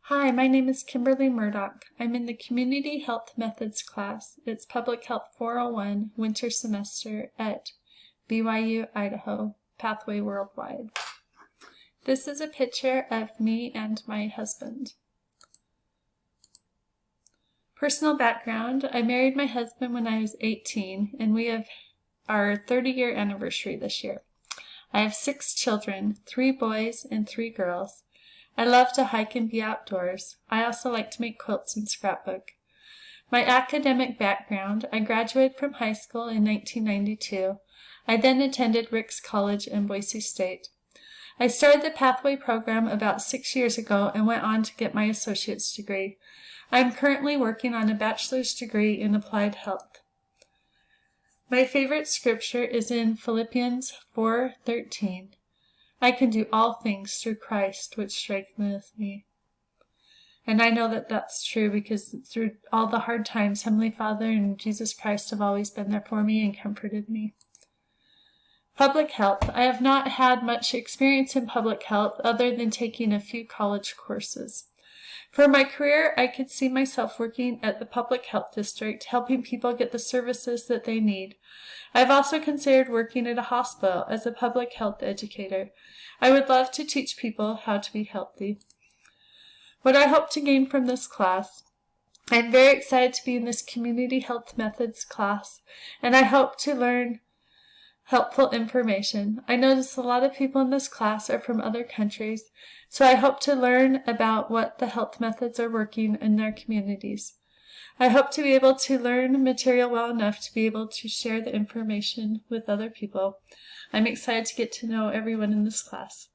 Hi, my name is Kimberly Murdoch. I'm in the Community Health Methods class. It's Public Health 401 winter semester at BYU, Idaho, Pathway Worldwide. This is a picture of me and my husband. Personal background: I married my husband when I was 18, and we have our 30-year anniversary this year. I have 6 children, 3 boys and 3 girls. I love to hike and be outdoors. I also like to make quilts and scrapbook. My academic background: I graduated from high school in 1992. I then attended Ricks College in Boise State. I started the Pathway program about 6 years ago and went on to get my associate's degree. I'm currently working on a bachelor's degree in applied health. My favorite scripture is in Philippians 4:13. I can do all things through Christ, which strengtheneth me. And I know that that's true because through all the hard times, Heavenly Father and Jesus Christ have always been there for me and comforted me. Public health: I have not had much experience in public health other than taking a few college courses. For my career, I could see myself working at the public health district, helping people get the services that they need. I've also considered working at a hospital as a public health educator. I would love to teach people how to be healthy. What I hope to gain from this class: I'm very excited to be in this Community Health Methods class, and I hope to learn helpful information. I notice a lot of people in this class are from other countries, so I hope to learn about what the health methods are working in their communities. I hope to be able to learn material well enough to be able to share the information with other people. I'm excited to get to know everyone in this class.